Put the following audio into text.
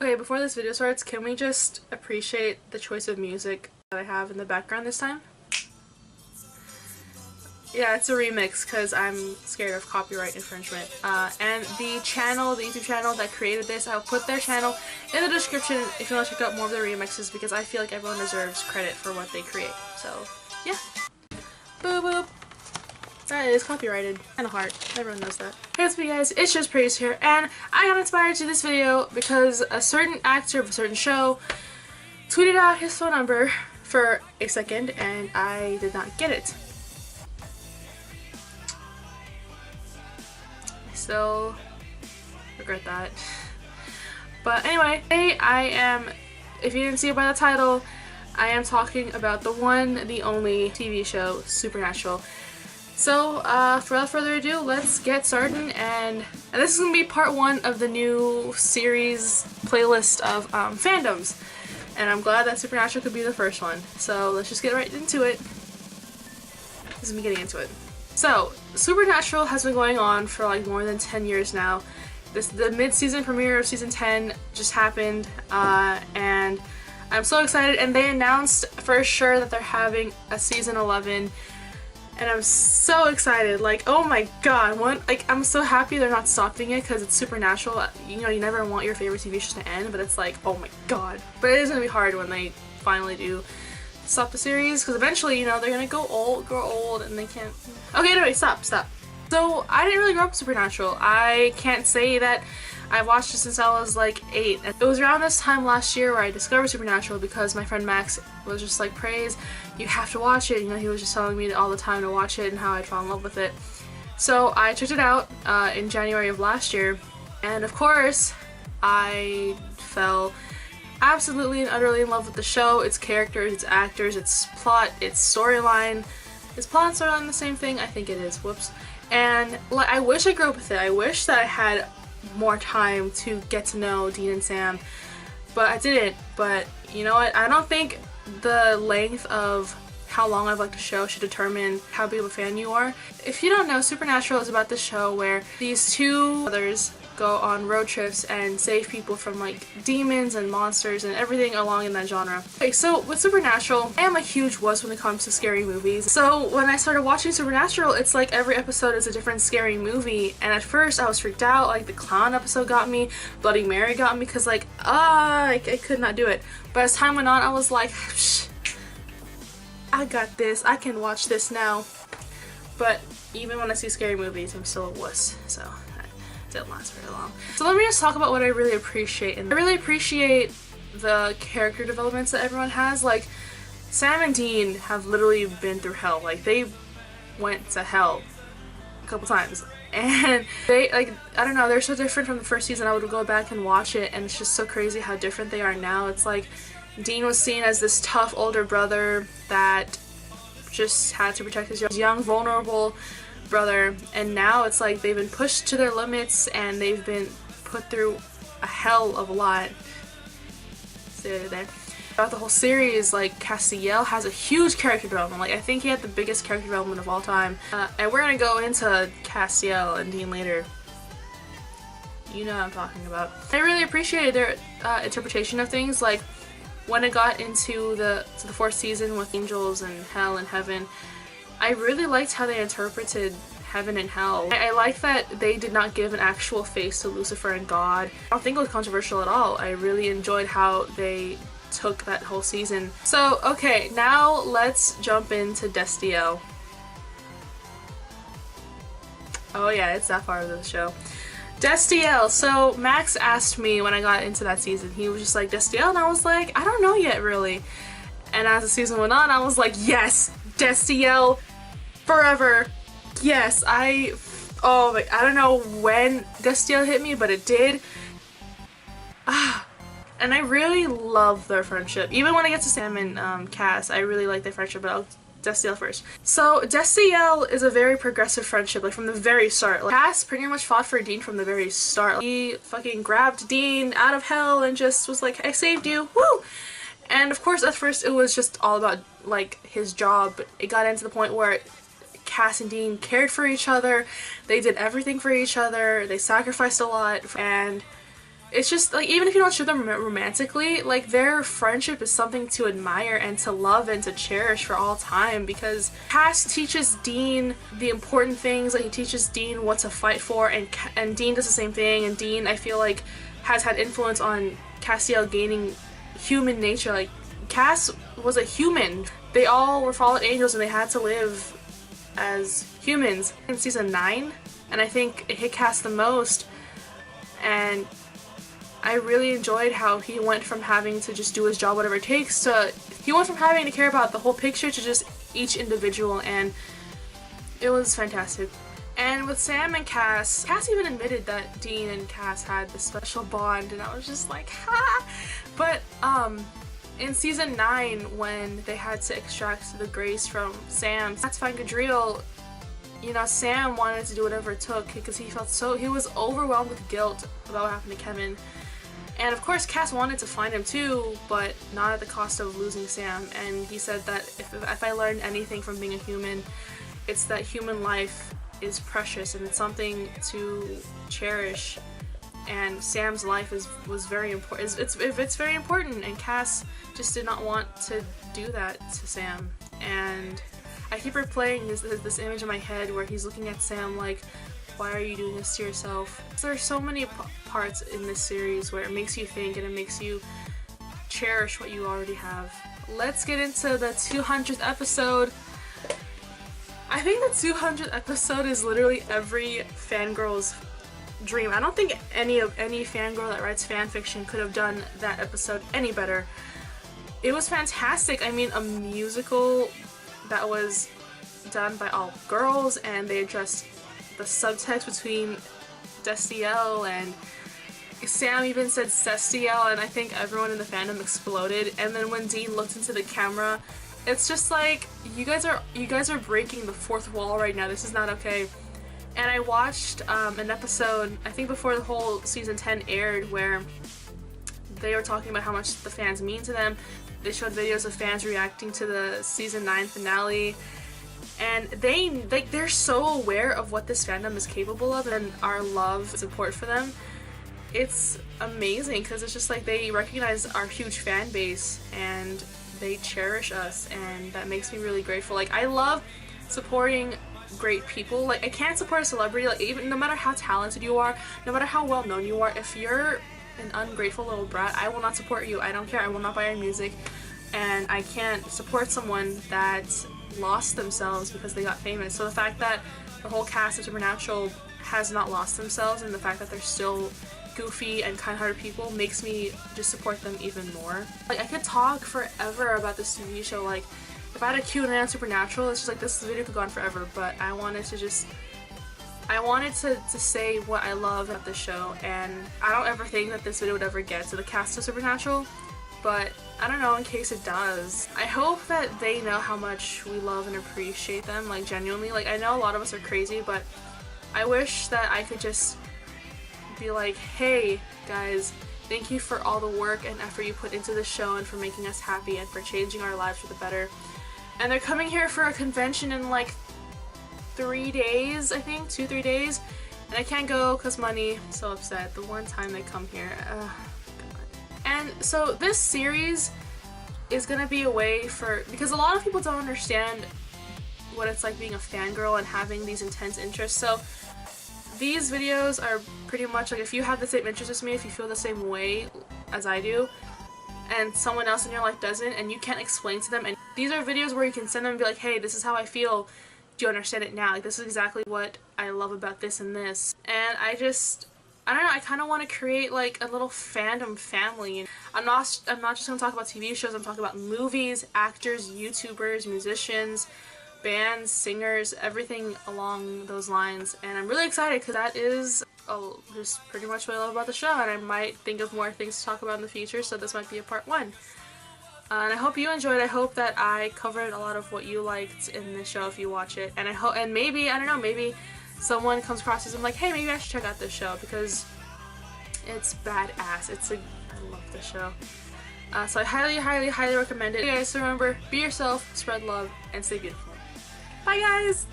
Okay, before this video starts, can we just appreciate the choice of music that I have in the background this time? Yeah, it's a remix because I'm scared of copyright infringement. And the YouTube channel that created this, I'll put their channel in the description if you want to check out more of their remixes because I feel like everyone deserves credit for what they create. So, yeah. Boop boop. That is copyrighted. And a heart. Everyone knows that. Hey, what's up, you guys? It's just Praise here, and I got inspired to this video because a certain actor of a certain show tweeted out his phone number for a second, and I did not get it. I still regret that. But anyway, today I am, if you didn't see it by the title, I am talking about the one, the only TV show, Supernatural. So, without further ado, let's get started, and this is going to be part one of the new series playlist of fandoms, and I'm glad that Supernatural could be the first one. So let's just get right into it. This is me getting into it. So, Supernatural has been going on for like more than 10 years now. The mid-season premiere of season 10 just happened, and I'm so excited, and they announced for sure that they're having a season 11. And I'm so excited, like, oh my god, I'm so happy they're not stopping it because it's Supernatural. You know, you never want your favorite TV shows to end, but it's like, oh my god. But it is going to be hard when they finally do stop the series, because eventually, you know, they're going to grow old, and they can't... Okay, anyway, stop. So, I didn't really grow up with Supernatural. I can't say that I watched it since I was like 8. It was around this time last year where I discovered Supernatural because my friend Max was just like, Praise, you have to watch it. You know, he was just telling me all the time to watch it and how I'd fall in love with it. So I checked it out in January of last year, and of course I fell absolutely and utterly in love with the show, its characters, its actors, its plot, its storyline. Is plot and storyline the same thing? I think it is. Whoops. And I wish I grew up with it. I wish that I had more time to get to know Dean and Sam, but I didn't. But you know what? I don't think the length of how long I've liked a show should determine how big of a fan you are. If you don't know, Supernatural is about the show where these two brothers go on road trips and save people from like demons and monsters and everything along in that genre. Okay, so with Supernatural, I am a huge wuss when it comes to scary movies. So when I started watching Supernatural, it's like every episode is a different scary movie, and at first I was freaked out. Like the clown episode got me, Bloody Mary got me, because like I could not do it. But as time went on, I was like, Psh, I got this, I can watch this now. But even when I see scary movies, I'm still a wuss, so didn't last very long. So let me just talk about what I really appreciate. And I really appreciate the character developments that everyone has. Like, Sam and Dean have literally been through hell. Like, they went to hell a couple times. And they, like, I don't know, they're so different from the first season. I would go back and watch it, and it's just so crazy how different they are now. It's like, Dean was seen as this tough older brother that just had to protect his young, vulnerable brother, and now it's like they've been pushed to their limits and they've been put through a hell of a lot. There. Throughout the whole series, like, Castiel has a huge character development. Like, I think he had the biggest character development of all time. And we're gonna go into Castiel and Dean later. You know what I'm talking about. I really appreciated their interpretation of things. Like, when it got into the fourth season with angels and hell and heaven, I really liked how they interpreted heaven and hell. I like that they did not give an actual face to Lucifer and God. I don't think it was controversial at all. I really enjoyed how they took that whole season. So, okay, now let's jump into Destiel. Oh yeah, it's that part of the show. Destiel. So Max asked me when I got into that season, he was just like, Destiel? And I was like, I don't know yet, really. And as the season went on, I was like, yes, Destiel. Forever. Yes, I don't know when Destiel hit me, but it did. And I really love their friendship. Even when I get to Sam and Cass, I really like their friendship, but I'll Destiel first. So Destiel is a very progressive friendship, like from the very start. Like, Cass pretty much fought for Dean from the very start. Like, he fucking grabbed Dean out of hell and just was like, I saved you, woo! And of course at first it was just all about like his job, but it got into the point where Cass and Dean cared for each other, they did everything for each other, they sacrificed a lot, and it's just like, even if you don't show them romantically, like their friendship is something to admire and to love and to cherish for all time, because Cass teaches Dean the important things. Like he teaches Dean what to fight for, and Dean does the same thing, and Dean, I feel like, has had influence on Castiel gaining human nature. Like Cass was a human. They all were fallen angels and they had to live as humans. In season 9, and I think it hit Cass the most, and I really enjoyed how he went from having to just do his job whatever it takes to, he went from having to care about the whole picture to just each individual, and it was fantastic. And with Sam and Cass even admitted that Dean and Cass had this special bond, and I was just like, ha! But in season 9, when they had to extract the grace from Sam, that's fine Gadriel, you know, Sam wanted to do whatever it took because he was overwhelmed with guilt about what happened to Kevin. And of course Cass wanted to find him too, but not at the cost of losing Sam. And he said that if I learned anything from being a human, it's that human life is precious and it's something to cherish. And Sam's life was very important. It's very important, and Cass just did not want to do that to Sam. And I keep replaying this image in my head where he's looking at Sam like, why are you doing this to yourself? There are so many parts in this series where it makes you think and it makes you cherish what you already have. Let's get into the 200th episode. I think the 200th episode is literally every fangirl's dream. I don't think any fangirl that writes fanfiction could have done that episode any better. It was fantastic. I mean, a musical that was done by all girls, and they addressed the subtext between Destiel, and Sam even said Cestiel, and I think everyone in the fandom exploded. And then when Dean looked into the camera, it's just like, you guys are breaking the fourth wall right now. This is not okay. And I watched an episode, I think before the whole season 10 aired, where they were talking about how much the fans mean to them. They showed videos of fans reacting to the season 9 finale, and they're so aware of what this fandom is capable of and our love and support for them. It's amazing because it's just like they recognize our huge fan base and they cherish us, and that makes me really grateful. Like, I love supporting great people. Like, I can't support a celebrity, like, even no matter how talented you are, no matter how well known you are, if you're an ungrateful little brat, I will not support you. I don't care. I will not buy your music. And I can't support someone that lost themselves because they got famous. So the fact that the whole cast of Supernatural has not lost themselves, and the fact that they're still goofy and kind-hearted people, makes me just support them even more. Like, I could talk forever about this TV show. Like, if I had a Q&A on Supernatural, it's just like, this video could go on forever, but I wanted to say what I love about this show, and I don't ever think that this video would ever get to the cast of Supernatural, but I don't know, in case it does. I hope that they know how much we love and appreciate them, like, genuinely. Like, I know a lot of us are crazy, but I wish that I could just be like, hey guys, thank you for all the work and effort you put into this show and for making us happy and for changing our lives for the better. And they're coming here for a convention in like 3 days, I think, 2-3 days, and I can't go because money. I'm so upset. The one time they come here, God. And so this series is gonna be a way for, because a lot of people don't understand what it's like being a fangirl and having these intense interests. So these videos are pretty much like, if you have the same interests as me, if you feel the same way as I do, and someone else in your life doesn't, and you can't explain to them, and these are videos where you can send them and be like, hey, this is how I feel, do you understand it now? Like, this is exactly what I love about this and this. And I don't know, I kind of want to create like a little fandom family. I'm not just going to talk about TV shows, I'm talking about movies, actors, YouTubers, musicians, bands, singers, everything along those lines. And I'm really excited because that is just pretty much what I love about the show, and I might think of more things to talk about in the future, so this might be a part 1. And I hope you enjoyed. I hope that I covered a lot of what you liked in the show if you watch it, and I hope, and maybe, I don't know, maybe someone comes across this and I'm like, hey, maybe I should check out this show because it's badass. I love this show. So I highly, highly, highly recommend it. You guys, remember, be yourself, spread love, and stay beautiful. Bye guys!